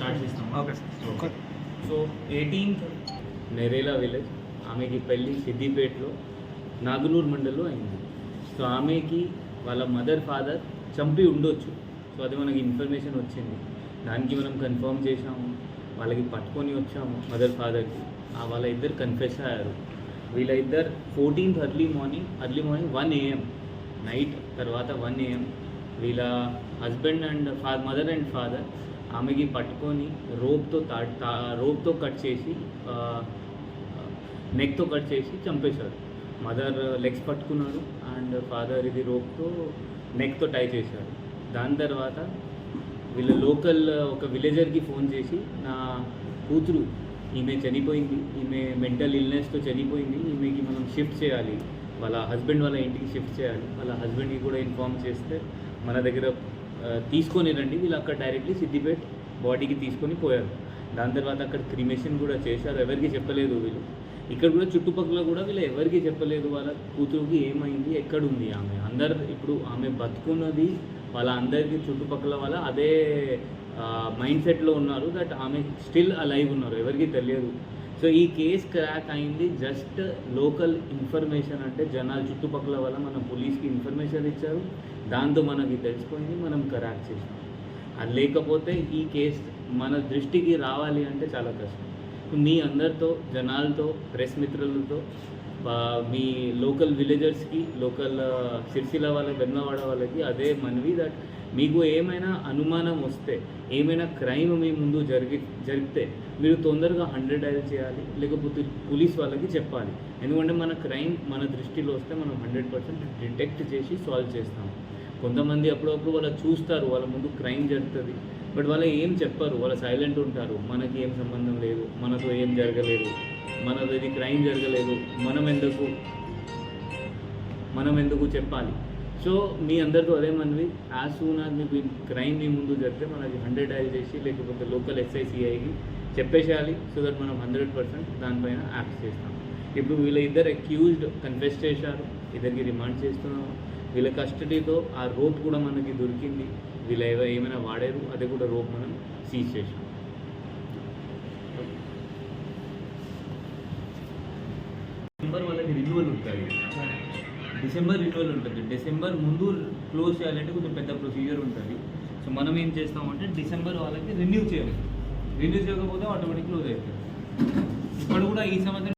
Start చేస్తాం. Okay sir. So 18th Nerella village, ఆమెకి పెళ్ళి సిద్దిపేటలో నాగునూర్ మండల్లో అయింది. సో ఆమెకి వాళ్ళ మదర్ ఫాదర్ చంపి ఉండొచ్చు. సో అది మనకి ఇన్ఫర్మేషన్ వచ్చింది, దానికి మనం కన్ఫర్మ్ చేసాము, వాళ్ళకి పట్టుకొని వచ్చాము మదర్ ఫాదర్కి. వాళ్ళ ఇద్దరు కన్ఫెస్ అయ్యారు. వీళ్ళ ఇద్దరు 14th early morning 1 AM night తర్వాత 1 AM వీళ్ళ husband and mother and father ఆమెకి పట్టుకొని రోప్తో కట్ చేసి నెక్తో కట్ చేసి చంపేశారు. మదర్ లెగ్స్ పట్టుకున్నారు అండ్ ఫాదర్ ఇది రోప్తో నెక్తో టై చేశారు. దాని తర్వాత వీళ్ళ లోకల్ ఒక విలేజర్కి ఫోన్ చేసి, నా కూతురు ఈమె చనిపోయింది, ఈమె మెంటల్ ఇల్నెస్తో చనిపోయింది, ఈమెకి మనం షిఫ్ట్ చేయాలి, వాళ్ళ హస్బెండ్ వాళ్ళ ఇంటికి షిఫ్ట్ చేయాలి. వాళ్ళ హస్బెండ్కి కూడా ఇన్ఫార్మ్ చేస్తే మన దగ్గర తీసుకొని రండి. వీళ్ళు అక్కడ డైరెక్ట్లీ సిద్దిపేట బాడీకి తీసుకొని పోయారు. దాని తర్వాత అక్కడ క్రిమేషన్ కూడా చేశారు. ఎవరికి చెప్పలేదు వీళ్ళు. ఇక్కడ కూడా చుట్టుపక్కల కూడా వీళ్ళు ఎవరికి చెప్పలేదు వాళ్ళ కూతురుకి ఏమైంది, ఎక్కడుంది ఆమె. అందరు ఇప్పుడు ఆమె బతుకున్నది వాళ్ళ అందరికీ చుట్టుపక్కల వాళ్ళ అదే మైండ్ సెట్లో ఉన్నారు, దట్ ఆమె స్టిల్ అలైవ్ ఉన్నారు, ఎవరికి తెలియదు. సో ఈ కేస్ క్రాక్ అయింది జస్ట్ లోకల్ ఇన్ఫర్మేషన్, అంటే జనాలు చుట్టుపక్కల వల్ల మనం పోలీస్కి ఇన్ఫర్మేషన్ ఇచ్చారు, దాంతో మనకి తెలిసిపోయింది, మనం క్రాక్ చేసాం. అది లేకపోతే ఈ కేసు మన దృష్టికి రావాలి అంటే చాలా కష్టం. మీ అందరితో, జనాలతో, ప్రెస్ మిత్రులతో, మీ లోకల్ విలేజర్స్కి, లోకల్ సిరిసిల్ల వాళ్ళకి, వెన్నవాడ వాళ్ళకి అదే మనవి, దట్ మీకు ఏమైనా అనుమానం వస్తే, ఏమైనా క్రైమ్ మీ ముందు జరిగితే మీరు తొందరగా 100 డయల్ చేయాలి, లేకపోతే పోలీస్ వాళ్ళకి చెప్పాలి. ఎందుకంటే మన క్రైమ్ మన దృష్టిలో వస్తే మనం 100% డిటెక్ట్ చేసి సాల్వ్ చేస్తాం. కొంతమంది అప్పుడప్పుడు వాళ్ళు చూస్తారు, వాళ్ళ ముందు క్రైమ్ జరుగుతుంది, బట్ వాళ్ళు ఏం చెప్పరు, వాళ్ళు సైలెంట్ ఉంటారు. మనకి ఏం సంబంధం లేదు, మనతో ఏం జరగలేదు, మనతో ఇది క్రైమ్ జరగలేదు, మనం ఎందుకు చెప్పాలి. సో మీ అందరితో అదే మనవి, యాజ్ సూన్ యాజ్ మీకు క్రైమ్ మీ ముందు జరిగితే మనకి 100 డయల్ చేసి, లేకపోతే లోకల్ SICIకి చెప్పేసేయాలి. సో దట్ మనం 100% దానిపైన యాక్ట్ చేస్తాం. ఇప్పుడు వీళ్ళ ఇద్దరు అక్యూజ్డ్ కన్ఫెస్ చేశారు, ఇద్దరికి రిమాండ్ చేస్తున్నాము. వీళ్ళ కస్టడీతో ఆ రోప్ కూడా మనకి దొరికింది, వీళ్ళు ఏమైనా వాడారు, అది కూడా రోప్ మనం సీజ్ చేసాం. డిసెంబర్ వాళ్ళకి రిన్యూవల్ ఉంటుంది, డిసెంబర్ రిన్యూవల్ ఉంటుంది. డిసెంబర్ ముందు క్లోజ్ చేయాలంటే కొంచెం పెద్ద ప్రొసీజర్ ఉంటుంది. సో మనం ఏం చేస్తామంటే డిసెంబర్ వాళ్ళకి రిన్యూ చేయాలి, రిన్యూ చేయకపోతే ఆటోమేటిక్ క్లోజ్ అవుతుంది. ఇప్పుడు కూడా ఈ సంవత్సరం